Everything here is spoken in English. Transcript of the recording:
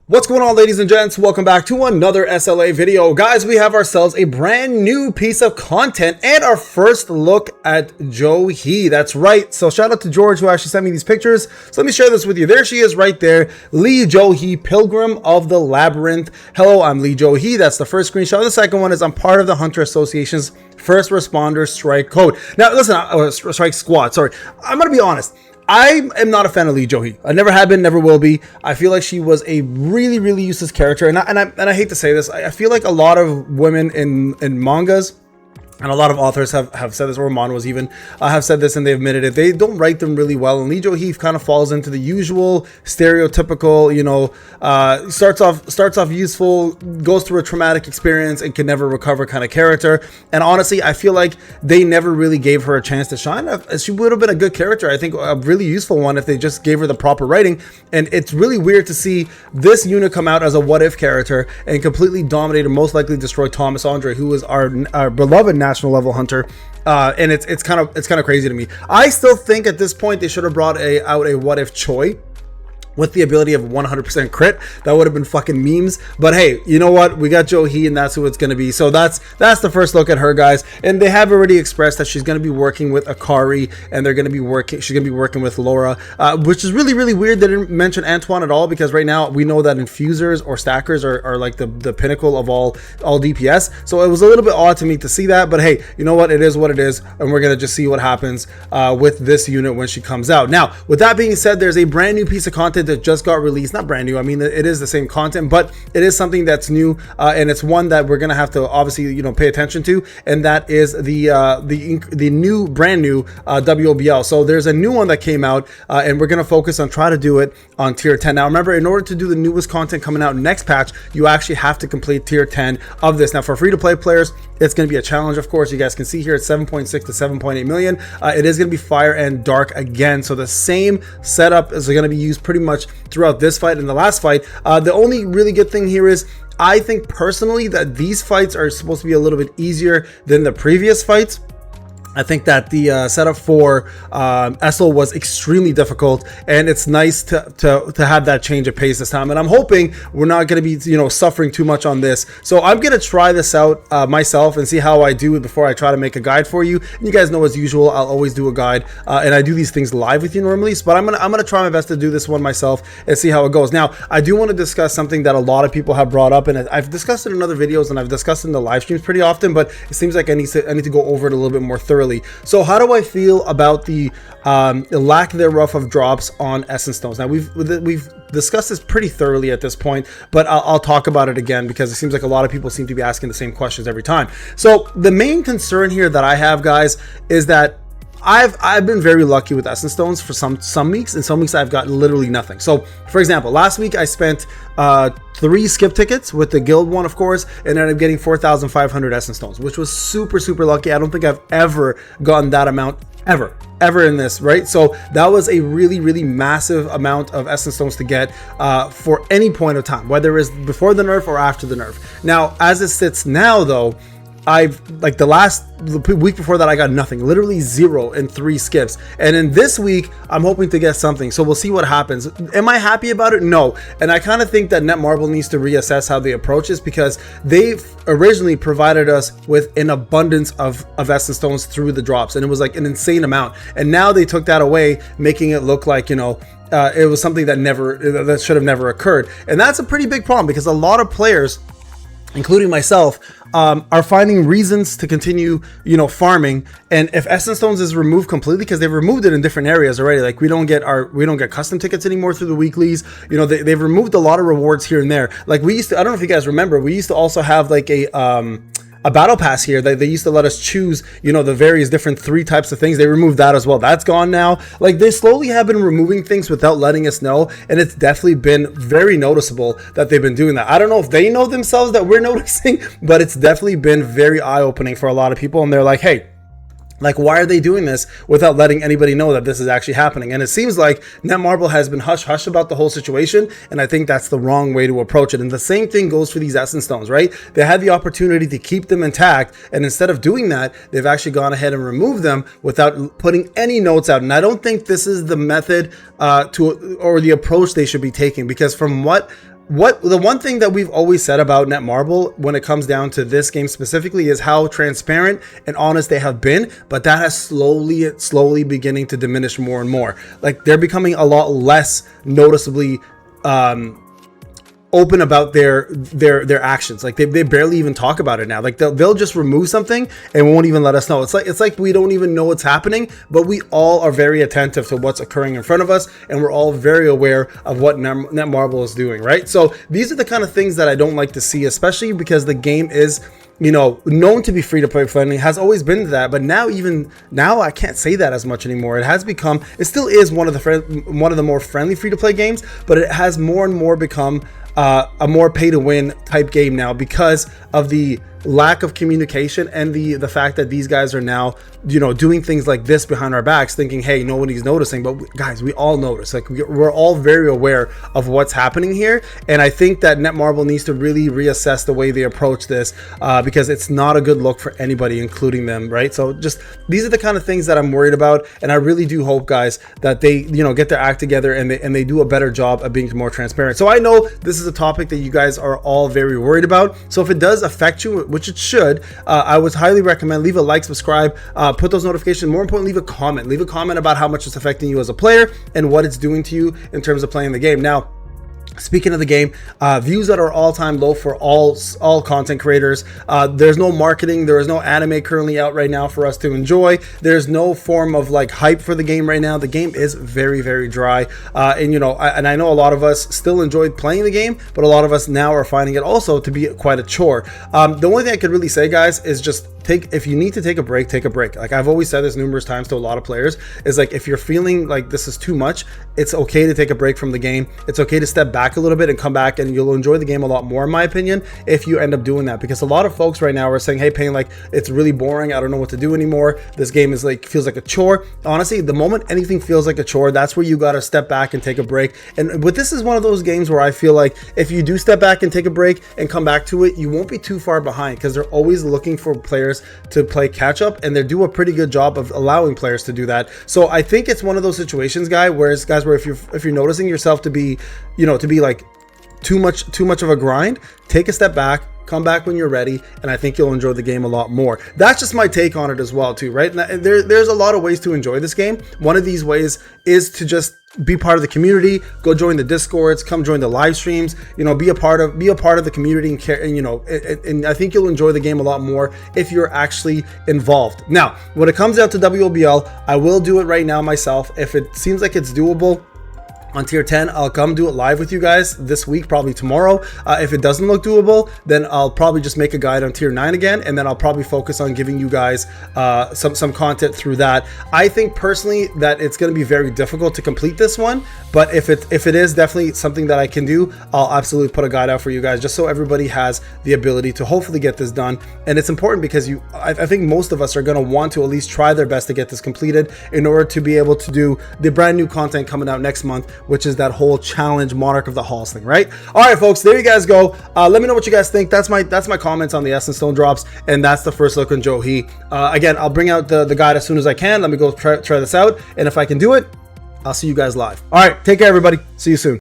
What's going on, ladies and gents? Welcome back to another SLA video. Guys, we have ourselves a brand new piece of content and our first look at Joohee. That's right. So shout out to George who actually sent me these pictures. So let me share this with you. There she is right there. Lee Johee, Pilgrim of the Labyrinth. Hello, I'm Lee Johee. That's the first screenshot. The second one is I'm part of the Hunter Association's First Responder Strike Code. Now, listen, Strike Squad. Sorry. I'm going to be honest. I am not a fan of Lee Johee. I never have been, never will be. I feel like she was a really useless character, and I hate to say this. I feel like a lot of women in mangas, and a lot of authors have said this, or manhwas even, have said this, and they admitted it. They don't write them really well, and Lee Johee kind of falls into the usual stereotypical, you know, starts off useful, goes through a traumatic experience, and can never recover kind of character. And honestly, I feel like they never really gave her a chance to shine. She would have been a good character, I think, a really useful one if they just gave her the proper writing. And it's really weird to see this unit come out as a what-if character and completely dominate and most likely destroy Thomas Andre, who is our beloved national level hunter, and it's kind of crazy to me. I still think at this point they should have brought out a what if Choi with the ability of 100% crit. That would have been fucking memes. But hey, you know what? We got Joohee, and that's who it's going to be. So that's the first look at her, guys. And they have already expressed that she's going to be working with Akari, and she's going to be working with Laura, which is really weird. They didn't mention Antoine at all, because right now we know that infusers or stackers are like the pinnacle of all DPS. So it was a little bit odd to me to see that. But hey, you know what? It is what it is, and we're going to just see what happens with this unit when she comes out. Now, with that being said, there's a brand new piece of content that just got released. Not brand new, I mean, it is the same content, but it is something that's new, and it's one that we're gonna have to obviously, you know, pay attention to, and that is the brand new WOBL. So there's a new one that came out, and we're gonna focus on try to do it on tier 10. Now remember, in order to do the newest content coming out next patch, you actually have to complete tier 10 of this. Now for free-to-play players, it's going to be a challenge. Of course, you guys can see here it's 7.6 to 7.8 million. It is going to be fire and dark again, so the same setup is going to be used pretty much throughout this fight and the last fight. The only really good thing here is I think personally that these fights are supposed to be a little bit easier than the previous fights. I think that the setup for Essel was extremely difficult, and it's nice to have that change of pace this time. And I'm hoping we're not going to be, you know, suffering too much on this. So I'm going to try this out myself and see how I do before I try to make a guide for you. And you guys know, as usual, I'll always do a guide, and I do these things live with you normally. But I'm gonna try my best to do this one myself and see how it goes. Now, I do want to discuss something that a lot of people have brought up, and I've discussed it in other videos, and I've discussed it in the live streams pretty often. But it seems like I need to go over it a little bit more thoroughly. So how do I feel about the lack thereof of drops on Essence Stones? Now we've discussed this pretty thoroughly at this point, but I'll talk about it again because it seems like a lot of people seem to be asking the same questions every time. So the main concern here that I have, guys, is that I've been very lucky with Essence Stones for some weeks, and some weeks I've got literally nothing. So for example, last week I spent 3 skip tickets with the guild one, of course, and ended up getting 4,500 Essence Stones, which was super lucky. I don't think I've ever gotten that amount ever in this, right? So that was a really massive amount of Essence Stones to get for any point of time, whether it's before the nerf or after the nerf. Now as it sits now though, the week before that I got nothing, literally 0 in 3 skips, and in this week I'm hoping to get something. So we'll see what happens. Am I happy about it? No. And I kind of think that Netmarble needs to reassess how they approach this, because they originally provided us with an abundance of Essence Stones through the drops, and it was like an insane amount, and now they took that away, making it look like, you know, it was something that should have never occurred. And that's a pretty big problem, because a lot of players, including myself, are finding reasons to continue, you know, farming. And if Essence Stones is removed completely, because they've removed it in different areas already, like we don't get custom tickets anymore through the weeklies, you know, they've removed a lot of rewards here and there. Like we used to, I don't know if you guys remember, we used to also have like a battle pass here that they used to let us choose, you know, the various different 3 types of things. They removed that as well. That's gone now. Like they slowly have been removing things without letting us know, and it's definitely been very noticeable that they've been doing that. I don't know if they know themselves that we're noticing, but it's definitely been very eye-opening for a lot of people, and they're like, hey, like, why are they doing this without letting anybody know that this is actually happening? And it seems like Netmarble has been hush-hush about the whole situation, and I think that's the wrong way to approach it. And the same thing goes for these Essence Stones, right? They had the opportunity to keep them intact, and instead of doing that, they've actually gone ahead and removed them without putting any notes out. And I don't think this is the method or the approach they should be taking, because from what the one thing that we've always said about Netmarble when it comes down to this game specifically is how transparent and honest they have been, but that has slowly beginning to diminish more and more. Like, they're becoming a lot less noticeably open about their actions. Like, they barely even talk about it now. Like, they'll just remove something and won't even let us know. It's like we don't even know what's happening, but we all are very attentive to what's occurring in front of us, and we're all very aware of what Netmarble is doing, right? So these are the kind of things that I don't like to see, especially because the game is, you know, known to be free to play friendly, has always been that, but now I can't say that as much anymore. It has become, it still is one of the more friendly free to play games, but it has more and more become a more pay to win type game now, because of the lack of communication and the fact that these guys are now, you know, doing things like this behind our backs, thinking, hey, nobody's noticing. But guys, we all notice. Like, we're all very aware of what's happening here, and I think that Netmarble needs to really reassess the way they approach this, because it's not a good look for anybody, including them, right? So just, these are the kind of things that I'm worried about, and I really do hope, guys, that they, you know, get their act together and they do a better job of being more transparent. So I know this is a topic that you guys are all very worried about, so if it does affect you, which it should, I would highly recommend leave a like, subscribe, put those notifications. More importantly, leave a comment about how much it's affecting you as a player and what it's doing to you in terms of playing the game. Now, speaking of the game, views that are all-time low for all content creators. There's no marketing, there is no anime currently out right now for us to enjoy. There's no form of like hype for the game right now. The game is very, very dry, and you know, I know a lot of us still enjoyed playing the game, but a lot of us now are finding it also to be quite a chore. The only thing I could really say, guys, is just if you need to take a break, take a break. Like, I've always said this numerous times to a lot of players, is like, if you're feeling like this is too much, it's okay to take a break from the game. It's okay to step back a little bit and come back, and you'll enjoy the game a lot more, in my opinion, if you end up doing that. Because a lot of folks right now are saying, hey, Payne, like, it's really boring, I don't know what to do anymore, this game is like, feels like a chore. Honestly, the moment anything feels like a chore, that's where you got to step back and take a break. But this is one of those games where I feel like if you do step back and take a break and come back to it, you won't be too far behind, because they're always looking for players to play catch up, and they do a pretty good job of allowing players to do that. So I think it's one of those situations, guys, where if you're noticing yourself to be, you know, to be like too much of a grind, take a step back, come back when you're ready, and I think you'll enjoy the game a lot more. That's just my take on it as well too, right? There's a lot of ways to enjoy this game. One of these ways is to just be part of the community, go join the discords, come join the live streams, you know, be a part of the community, and you know, and I think you'll enjoy the game a lot more if you're actually involved. Now, when it comes down to WOBL, I will do it right now myself. If it seems like it's doable on tier 10, I'll come do it live with you guys this week, probably tomorrow. If it doesn't look doable, then I'll probably just make a guide on tier 9 again, and then I'll probably focus on giving you guys some content through that. I think personally that it's going to be very difficult to complete this one, but if it is definitely something that I can do, I'll absolutely put a guide out for you guys, just so everybody has the ability to hopefully get this done. And it's important because I think most of us are going to want to at least try their best to get this completed in order to be able to do the brand new content coming out next month, which is that whole challenge Monarch of the Halls thing, right? All right, folks, there you guys go. Let me know what you guys think. That's my comments on the Essence Stone drops, and that's the first look on Joohee. Again, I'll bring out the guide as soon as I can. Let me go try this out, and if I can do it, I'll see you guys live. All right, take care, everybody. See you soon.